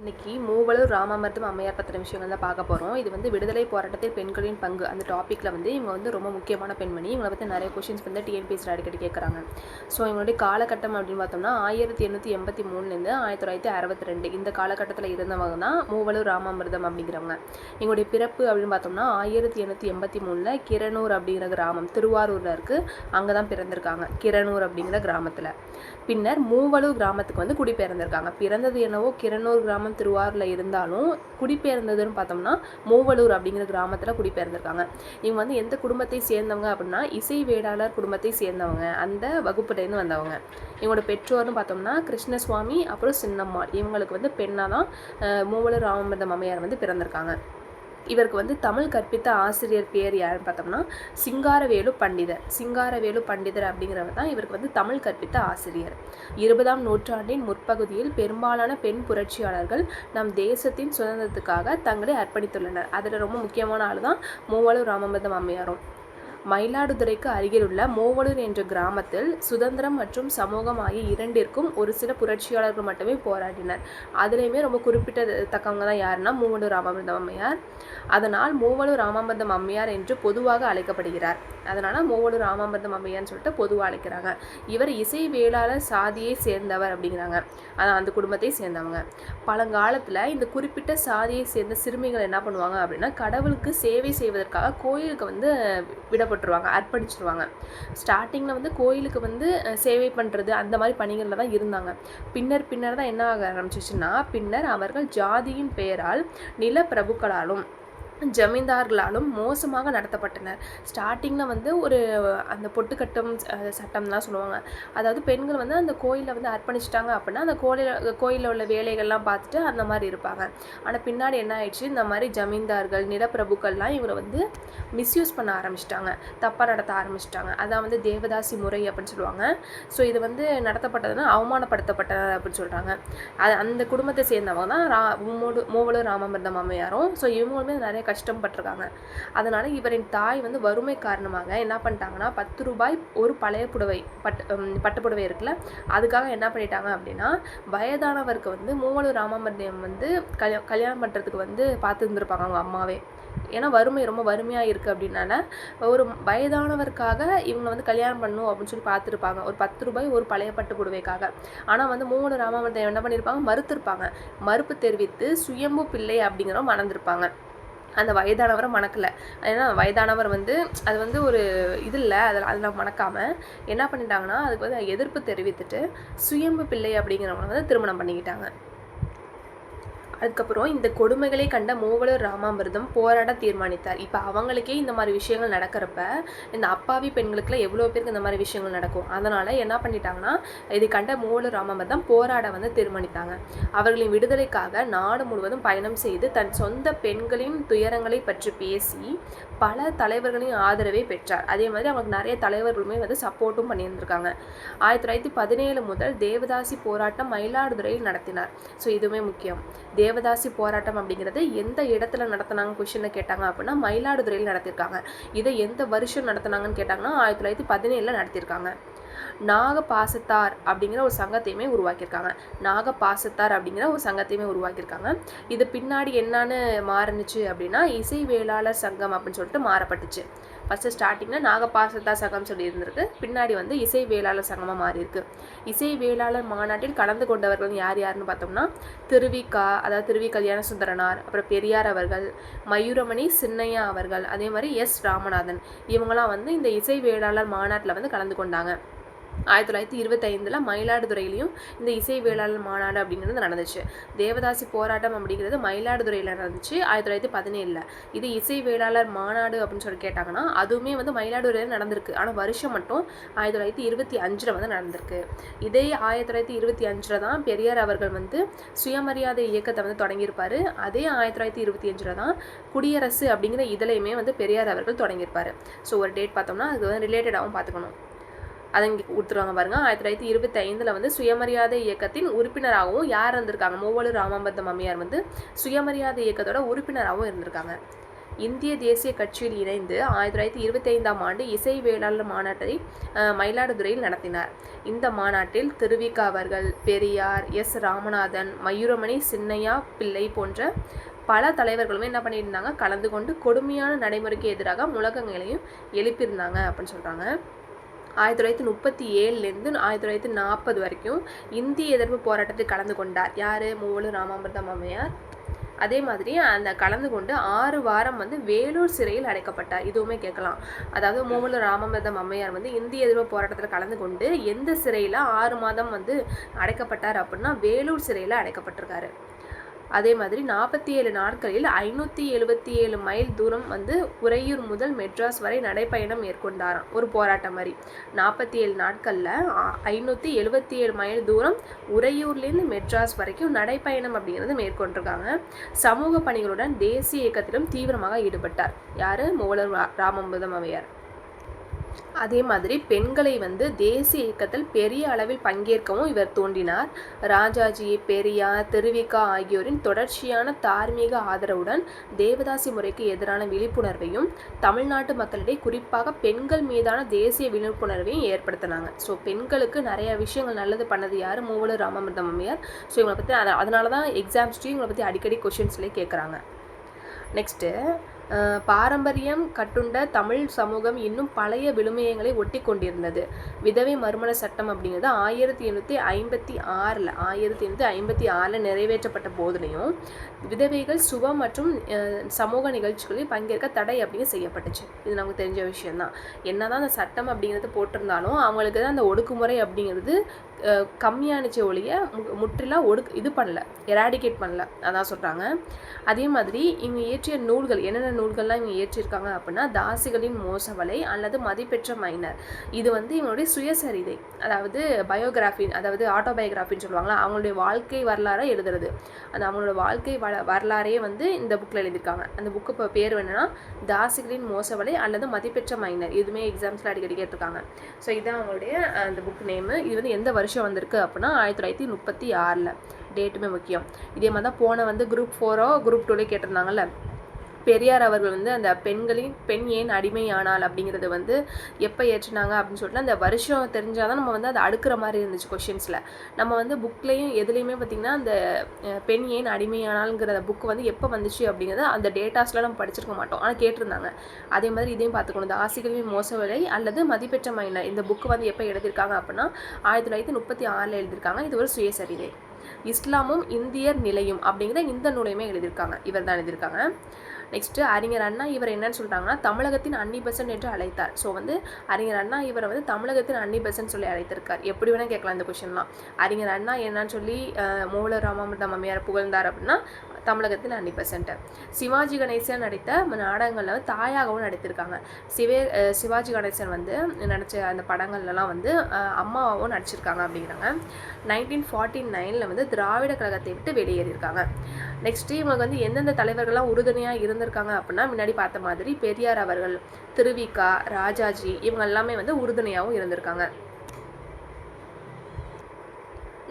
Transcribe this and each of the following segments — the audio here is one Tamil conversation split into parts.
இன்னைக்கு மூவலூர் ராமாமிர்தம் அம்மையார் பற்றின விஷயங்கள் தான் பார்க்க போகிறோம். இது வந்து விடுதலை போராட்டத்தில் பெண்களின் பங்கு அந்த டாப்பிக்கில் வந்து இவங்க வந்து ரொம்ப முக்கியமான பெண்மணி. இவங்களை பற்றி நிறைய கொஷின்ஸ் வந்து டிஎன்பிஎஸ்சியில் அடிக்கடி கேட்குறாங்க. ஸோ இவங்களுடைய காலகட்டம் அப்படின்னு பார்த்தோம்னா 1883 1962 இந்த காலகட்டத்தில் இருந்தவங்க தான் மூவலூர் ராமாமிர்தம் அப்படிங்கிறவங்க. இவங்களுடைய பிறப்பு அப்படின்னு பார்த்தோம்னா 1883 கிரனூர் அப்படிங்கிற கிராமம் திருவாரூரில் இருக்குது. அங்கே தான் பிறந்திருக்காங்க, கிரனூர் அப்படிங்கிற கிராமத்தில். பின்னர் மூவலூர் கிராமத்துக்கு வந்து குடிபெயர்ந்திருக்காங்க. பிறந்தது என்னவோ கிரனூர் கிராமம் திருவாரூரில் இருந்தாலும் குடிபெயர்ந்ததுன்னு பார்த்தோம்னா மூவலூர் அப்படிங்கிற கிராமத்தில் குடிபெயர்ந்திருக்காங்க. இவங்க வந்து எந்த குடும்பத்தை சேர்ந்தவங்க அப்படின்னா இசை வேளாளர் குடும்பத்தை சேர்ந்தவங்க, அந்த வகுப்புலேருந்து வந்தவங்க. இவங்களோட பெற்றோர்னு பார்த்தோம்னா கிருஷ்ணசுவாமி அப்புறம் சின்னம்மாள். இவங்களுக்கு வந்து பெண்ணாக தான் மூவலூர் ராமாமிர்தம் அம்மையார் வந்து பிறந்திருக்காங்க. இவருக்கு வந்து தமிழ் கற்பித்த ஆசிரியர் பேர் யாருன்னு பார்த்தோம்னா சிங்காரவேலு பண்டிதர். சிங்காரவேலு பண்டிதர் அப்படிங்கிறவர் தான் இவருக்கு வந்து தமிழ் கற்பித்த ஆசிரியர். 20ஆம் நூற்றாண்டின் முற்பகுதியில் பெரும்பாலான பெண் புரட்சியாளர்கள் நம் தேசத்தின் சுதந்திரத்துக்காக தங்களை அர்ப்பணித்துள்ளனர். அதில் ரொம்ப முக்கியமான ஆள் தான் மூவலூர் ராமாமிர்தம் அம்மையாரும். மயிலாடுதுறைக்கு அருகிலுள்ள மூவலூர் என்ற கிராமத்தில் சுதந்திரம் மற்றும் சமூகம் ஆகிய இரண்டிற்கும் ஒரு சில புரட்சியாளர்கள் மட்டுமே போராடினர். அதுலேயுமே ரொம்ப குறிப்பிடத்தக்கவங்க தான் யாருன்னா மூவலூர் ராமாமிர்தம் அம்மையார். அதனால் மூவலூர் ராமாமிர்தம் அம்மையார் என்று பொதுவாக அழைக்கப்படுகிறார். அதனால் மூவலூர் ராமாமிர்தம் அம்மையார்னு சொல்லிட்டு பொதுவாக அழைக்கிறாங்க. இவர் இசை வேளாளர் சாதியை சேர்ந்தவர் அப்படிங்கிறாங்க. அதான் அந்த குடும்பத்தை சேர்ந்தவங்க. பழங்காலத்தில் இந்த குறிப்பிட்ட சாதியை சேர்ந்த சிறுமிகள் என்ன பண்ணுவாங்க அப்படின்னா கடவுளுக்கு சேவை செய்வதற்காக கோயிலுக்கு வந்து விடப்பட்டுருவாங்க, அர்ப்பணிச்சிருவாங்க. ஸ்டார்டிங்கில் வந்து கோயிலுக்கு வந்து சேவை பண்ணுறது அந்த மாதிரி பணிகளில் தான் இருந்தாங்க. பின்னர் தான் என்ன ஆக ஆரம்பிச்சிச்சுன்னா பின்னர் அவர்கள் ஜாதியின் பெயரால் நிலப்பிரபுக்களாலும் ஜமீன்தார்களாலும் மோசமாக நடத்தப்பட்டனர். ஸ்டார்டிங்கில் வந்து ஒரு அந்த பொட்டுக்கட்டும் சட்டம்லாம் சொல்லுவாங்க. அதாவது பெண்கள் வந்து அந்த கோயிலில் வந்து அர்ப்பணிச்சிட்டாங்க அப்படின்னா அந்த கோயிலில் உள்ள வேலைகள்லாம் பார்த்துட்டு அந்த மாதிரி இருப்பாங்க. ஆனால் பின்னாடி என்ன ஆயிடுச்சு, இந்த மாதிரி ஜமீன்தார்கள் நிலப்பிரபுக்கள்லாம் இவரை வந்து மிஸ்யூஸ் பண்ண ஆரம்பிச்சிட்டாங்க, தப்பாக நடத்த ஆரம்பிச்சிட்டாங்க. அதான் வந்து தேவதாசி முறை அப்படின்னு சொல்லுவாங்க. ஸோ இது வந்து நடத்தப்பட்டதுன்னா அவமானப்படுத்தப்பட்டது அப்படின்னு சொல்கிறாங்க. அந்த குடும்பத்தை சேர்ந்தவங்க தான் மூவலூர் ராமாமிர்தம் அம்மையாரும். ஸோ இவங்களுமே நிறைய கஷ்டப்பட்டிருக்காங்க. அதனால் இவரின் தாய் வந்து வறுமை காரணமாக என்ன பண்ணிட்டாங்கன்னா 10 ரூபாய் ஒரு பழைய புடவை பட்டு புடவை இருக்குல்ல, அதுக்காக என்ன பண்ணிட்டாங்க அப்படின்னா வயதானவருக்கு வந்து மூவலூர் ராமாமிர்தம் வந்து கல்யாணம் பண்ணுறதுக்கு வந்து பார்த்து இருந்திருப்பாங்க அவங்க அம்மாவே. ஏன்னா வறுமை ரொம்ப வறுமையாக இருக்குது அப்படின்னால ஒரு வயதானவருக்காக இவங்களை வந்து கல்யாணம் பண்ணணும் அப்படின்னு சொல்லி பார்த்துருப்பாங்க, ஒரு 10 ரூபாய் ஒரு பழைய பட்டு புடவைக்காக. ஆனால் வந்து மூவலூர் ராமாமிர்தம் என்ன பண்ணியிருப்பாங்க, மறுத்திருப்பாங்க. மறுப்பு தெரிவித்து சுயம்பு பிள்ளை அப்படிங்கிறவங்க மணந்திருப்பாங்க. அந்த வயதானவரை மணக்கலை. ஏன்னா வயதானவர் வந்து அது வந்து ஒரு இது இல்லை, அதில் மணக்காமல் என்ன பண்ணிட்டாங்கன்னா அதுக்கு வந்து எதிர்ப்பு தெரிவித்துட்டு சுயம்பு பிள்ளை அப்படிங்கிறவங்க வந்து திருமணம் பண்ணிக்கிட்டாங்க. அதுக்கப்புறம் இந்த கொடுமைகளை கண்ட மூவலூர் ராமாமிர்தம் போராட தீர்மானித்தார். இப்போ அவங்களுக்கே இந்த மாதிரி விஷயங்கள் நடக்கிறப்ப இந்த அப்பாவி பெண்களுக்குலாம் எவ்வளோ பேருக்கு இந்த மாதிரி விஷயங்கள் நடக்கும். அதனால் என்ன பண்ணிட்டாங்கன்னா இதை கண்ட மூவலூர் ராமாமிர்தம் போராட வந்து தீர்மானித்தாங்க. அவர்களின் விடுதலைக்காக நாடு முழுவதும் பயணம் செய்து தன் சொந்த பெண்களின் துயரங்களை பற்றி பேசி பல தலைவர்களின் ஆதரவை பெற்றார். அதே மாதிரி அவங்களுக்கு நிறைய தலைவர்களுமே வந்து சப்போர்ட்டும் பண்ணியிருந்திருக்காங்க. 1917 முதல் தேவதாசி போராட்டம் மயிலாடுதுறையில் நடத்தினார். ஸோ இதுவுமே முக்கியம். தேவதாசி போராட்டம் அப்படிங்கிறது எந்த இடத்துல நடத்தினாங்க கொஷினில் கேட்டாங்க அப்படின்னா மயிலாடுதுறையில் நடத்தியிருக்காங்க. இதை எந்த வருஷம் நடத்தினாங்கன்னு கேட்டாங்கன்னா 1917 நடத்தியிருக்காங்க. நாகபாசத்தார் அப்படிங்கிற ஒரு சங்கத்தையுமே உருவாக்கியிருக்காங்க. நாகபாசத்தார் அப்படிங்கிற ஒரு சங்கத்தையுமே உருவாக்கியிருக்காங்க. இது பின்னாடி என்னன்னு மாறுனுச்சு அப்படின்னா இசை வேளாளர் சங்கம் அப்படின்னு சொல்லிட்டு மாறப்பட்டுச்சு. ஃபஸ்ட்டு ஸ்டார்டிங்கில் நாகபாசத்தார் சங்கம் சொல்லி இருந்திருக்கு, பின்னாடி வந்து இசை வேளாளர் சங்கமாக மாறி இருக்கு. இசை வேளாளர் மாநாட்டில் கலந்து கொண்டவர்கள் யாருன்னு பார்த்தோம்னா திருவி கல்யாண சுந்தரனார், அப்புறம் பெரியார் அவர்கள், மயூரமணி சின்னையா அவர்கள், அதே மாதிரி எஸ் ராமநாதன், இவங்களாம் வந்து இந்த இசை வேளாளர் மாநாட்டில் வந்து கலந்து கொண்டாங்க. 1925 மயிலாடுதுறையிலையும் இந்த இசை வேளாளர் மாநாடு அப்படிங்கிறது நடந்துச்சு. தேவதாசி போராட்டம் அப்படிங்கிறது மயிலாடுதுறையில் நடந்துச்சு 1917. இது இசை வேளாளர் மாநாடு அப்படின்னு சொல்லி கேட்டாங்கன்னா அதுவுமே வந்து மயிலாடுதுறையில் நடந்திருக்கு. ஆனால் வருஷம் மட்டும் 1925 வந்து நடந்திருக்கு. இதே 1925 தான் பெரியார் அவர்கள் வந்து சுயமரியாதை இயக்கத்தை வந்து தொடங்கியிருப்பார். அதே 1925 தான் குடியரசு அப்படிங்கிற இதிலையுமே வந்து பெரியார் அவர்கள் தொடங்கியிருப்பார். ஸோ ஒரு டேட் பார்த்தோம்னா அது வந்து ரிலேட்டடாகவும் பார்த்துக்கணும். அதை இங்கே கொடுத்துருவாங்க பாருங்கள். 1925 வந்து சுயமரியாதை இயக்கத்தின் உறுப்பினராகவும் யார் இருந்திருக்காங்க, மூவலூர் ராமாமிர்தம் அம்மையார் வந்து சுயமரியாதை இயக்கத்தோட உறுப்பினராகவும் இருந்திருக்காங்க. இந்திய தேசிய கட்சியில் இணைந்து 1925ஆம் ஆண்டு இசை வேளாளர் மாநாட்டை மயிலாடுதுறையில் நடத்தினார். இந்த மாநாட்டில் திருவிக அவர்கள், பெரியார், எஸ். ராமநாதன், மயூரமணி சின்னையா பிள்ளை போன்ற பல தலைவர்களுமே என்ன பண்ணியிருந்தாங்க, கலந்து கொண்டு கொடுமையான நடைமுறைக்கு எதிராக முழக்கங்களையும் எழுப்பியிருந்தாங்க அப்படின்னு சொல்கிறாங்க. 1937லேருந்து 1940 வரைக்கும் இந்திய எதிர்ப்பு போராட்டத்தில் கலந்து கொண்டார். யார்? மூவலூர் ராமாமிர்தம் அம்மையார். அதே மாதிரி அந்த கலந்து கொண்டு 6 வாரம் வந்து வேலூர் சிறையில் அடைக்கப்பட்டார். இதுவுமே கேட்கலாம். அதாவது மூவலூர் ராமாமிர்தம் அம்மையார் வந்து இந்திய எதிர்ப்பு போராட்டத்தில் கலந்து கொண்டு எந்த சிறையில் 6 மாதம் வந்து அடைக்கப்பட்டார் அப்படின்னா வேலூர் சிறையில் அடைக்கப்பட்டிருக்காரு. அதே மாதிரி 47 நாட்களில் 577 மைல் தூரம் வந்து உறையூர் முதல் மெட்ராஸ் வரை நடைப்பயணம் மேற்கொண்டாராம். ஒரு போராட்டம் மாதிரி 47 நாட்களில் 577 மைல் தூரம் உறையூர்லேருந்து மெட்ராஸ் வரைக்கும் நடைப்பயணம் அப்படிங்கிறது மேற்கொண்டிருக்காங்க. சமூக பணிகளுடன் தேசிய இயக்கத்திலும் தீவிரமாக ஈடுபட்டார். யார்? மூவலூர் ராமாமிர்தம் அம்மையார். அதே மாதிரி பெண்களை வந்து தேசிய இயக்கத்தில் பெரிய அளவில் பங்கேற்கவும் இவர் தூண்டினார். ராஜாஜி, பெரியார், திருவிக ஆகியோரின் தொடர்ச்சியான தார்மீக ஆதரவுடன் தேவதாசி முறைக்கு எதிரான விழிப்புணர்வையும் தமிழ்நாட்டு மக்களிடையே குறிப்பாக பெண்கள் மீதான தேசிய விழிப்புணர்வையும் ஏற்படுத்தினாங்க. ஸோ பெண்களுக்கு நிறைய விஷயங்கள் நல்லது பண்ணது யார்? மூவலூர் ராமாமிர்தம் அம்மையார். ஸோ இவங்களை பற்றி அதனால தான் எக்ஸாம்ஸ்லையும் இவங்களை பற்றி அடிக்கடி கொஷின்ஸ்லேயே கேட்குறாங்க. நெக்ஸ்ட்டு பாரம்பரியம் கட்டுண்ட தமிழ் சமூகம் இன்னும் பழைய விழுமியங்களை ஒட்டி கொண்டிருந்தது. விதவை மறுமண சட்டம் அப்படிங்கிறது 1856 நிறைவேற்றப்பட்ட போதிலையும் விதவைகள் சுப மற்றும் சமூக நிகழ்ச்சிகளில் பங்கேற்க தடை அப்படின்னு செய்யப்பட்டுச்சு. இது நமக்கு தெரிஞ்ச விஷயம்தான். என்னதான் அந்த சட்டம் அப்படிங்கிறது போட்டிருந்தாலும் அவங்களுக்கு தான் அந்த ஒடுக்குமுறை அப்படிங்கிறது கம்மியானுச்சு ஒழிய முற்றிலாம் இது பண்ணல, எராடிகேட் பண்ணல, அதான் சொல்கிறாங்க. அதே மாதிரி இவங்க இயற்றிய நூல்கள், என்னென்ன நூல்கள்லாம் இவங்க இயற்றியிருக்காங்க அப்படின்னா தாசிகளின் மோசவலை அல்லது மதிப்பெற்ற மைனர். இது வந்து இவங்களுடைய சுயசரிதை, அதாவது பயோகிராஃபி, அதாவது ஆட்டோபயோகிராஃபின்னு சொல்லுவாங்களா, அவங்களுடைய வாழ்க்கை வரலாறை எழுதுறது. அந்த அவங்களோட வாழ்க்கை வரலாறையே வந்து இந்த புக்கில் எழுதியிருக்காங்க. அந்த புக்கு இப்போ பேர் என்னன்னா தாசிகளின் மோசவலை அல்லது மதிப்பெற்ற மைனர். இதுவுமே எக்ஸாம்ஸில் அடிக்கடி கேட்டிருக்காங்க. ஸோ இதுதான் அவங்களுடைய அந்த புக் நேமு. இது வந்து எந்த வருஷம் வந்திருக்கு அப்படின்னா 1936. டேட்டுமே முக்கியம். இதே மாதிரி தான் போன வந்து குரூப் 4 குரூப் 2 கேட்டிருந்தாங்கல்ல, பெரியார் அவர்கள் வந்து அந்த பெண் ஏன் அடிமையானால் அப்படிங்கிறது வந்து எப்போ ஏற்றினாங்க அப்படின்னு சொல்லிட்டு அந்த வருஷம் தெரிஞ்சால் தான் நம்ம வந்து அதை அடுக்கிற மாதிரி இருந்துச்சு கொஷின்ஸில். நம்ம வந்து புக்லேயும் எதுலேயுமே பார்த்திங்கன்னா அந்த பெண் ஏன் அடிமையானால்ங்கிற புக் வந்து எப்போ வந்துச்சு அப்படிங்கிறது அந்த டேட்டாஸ்லாம் நம்ம படிச்சிருக்க மாட்டோம், ஆனால் கேட்டிருந்தாங்க. அதே மாதிரி இதையும் பார்த்துக்கணும். இந்த ஆசிகளின் மோசவலை அல்லது மதிப்பெற்ற மைனர் இந்த புக்கு வந்து எப்போ எழுதியிருக்காங்க அப்படின்னா 1936 எழுதியிருக்காங்க. இது ஒரு சுயசரிதை. இஸ்லாமும் இந்தியர் நிலையும் அப்படிங்கிற இந்த நூலையுமே எழுதியிருக்காங்க, இவர் தான் எழுதியிருக்காங்க. நெக்ஸ்ட்டு அறிஞர் அண்ணா இவர் என்னன்னு சொல்கிறாங்கன்னா தமிழகத்தின் அன்னிபெசன்ட் என்று அழைத்தார். ஸோ வந்து அறிஞர் அண்ணா இவரை வந்து தமிழகத்தின் அன்னிபெசன்ட் சொல்லி அழைத்திருக்கார். எப்படி வேணால் கேட்கலாம் இந்த கொஷின்லாம். அறிஞர் அண்ணா என்னன்னு சொல்லி மூவலூர் ராமாமிர்தம் அம்மையார் புகழ்ந்தார் அப்படின்னா தமிழகத்தின் அன்னிபெசன்ட். சிவாஜி கணேசன் நடித்த நாடகங்களில் வந்து தாயாகவும் நடித்திருக்காங்க. சிவாஜி கணேசன் வந்து நடித்த அந்த படங்கள்லாம் வந்து அம்மாவும் நடிச்சிருக்காங்க அப்படிங்கிறாங்க. 1949 வந்து திராவிட கழகத்தை விட்டு வெளியேறியிருக்காங்க. நெக்ஸ்ட்டு இவங்க வந்து எந்தெந்த தலைவர்கள்லாம் உறுதுணையாக இருந்திருக்காங்க அப்படின்னா முன்னாடி பார்த்த மாதிரி பெரியார் அவர்கள், திருவிக, ராஜாஜி இவங்க எல்லாமே வந்து உறுதுணையாகவும் இருந்திருக்காங்க.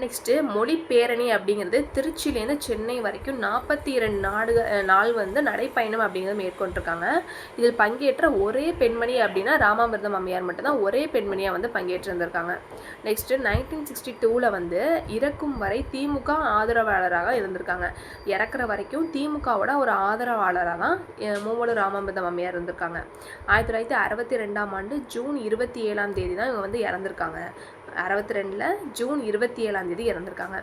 நெக்ஸ்ட்டு மொழி பேரணி அப்படிங்கிறது திருச்சியிலேருந்து சென்னை வரைக்கும் 42 நாள் வந்து நடைப்பயணம் அப்படிங்கிறது மேற்கொண்டிருக்காங்க. இதில் பங்கேற்ற ஒரே பெண்மணி அப்படின்னா ராமாமிர்தம் அம்மையார் மட்டும்தான் ஒரே பெண்மணியாக வந்து பங்கேற்றிருந்திருக்காங்க. நெக்ஸ்ட்டு 1962 வந்து இறக்கும் வரை திமுக ஆதரவாளராக இருந்திருக்காங்க. இறக்குற வரைக்கும் திமுகவோட ஒரு ஆதரவாளராக தான் மூவலூர் ராமாமிர்தம் அம்மையார் இருந்திருக்காங்க. 1962 ஜூன் 27 தான் இவங்க வந்து இறந்திருக்காங்க. 62 ஜூன் 27 இறந்திருக்காங்க.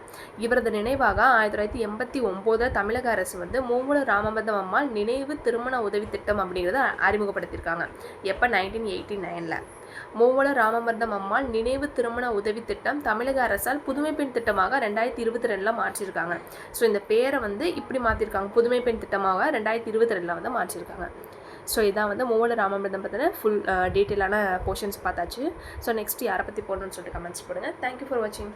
இவரது நினைவாக 1989 தமிழக அரசு வந்து மூவலூர் ராமாமிர்தம் அம்மாள் நினைவு திருமண உதவி திட்டம் அப்படிங்கிறத அறிமுகப்படுத்தியிருக்காங்க. எப்போ? 1989. மூவலூர் ராமாமிர்தம் அம்மாள் நினைவு திருமண உதவி திட்டம் தமிழக அரசால் புதுமை பெண் திட்டமாக 2022 மாற்றியிருக்காங்க. ஸோ இந்த பேரை வந்து இப்படி மாற்றிருக்காங்க, புதுமை பெண் திட்டமாக 2022 வந்து மாற்றிருக்காங்க. ஸோ இதான் வந்து மூவலூர் ராமாமிர்தம் பற்றின ஃபுல் டீட்டெயிலான போர்ஷன்ஸ் பார்த்தாச்சு. ஸோ நெக்ஸ்ட் யாரை பற்றி போடணும்னு சொல்லிட்டு கமெண்ட்ஸ் போடுங்க. தேங்க்யூ ஃபார் வாட்சிங்.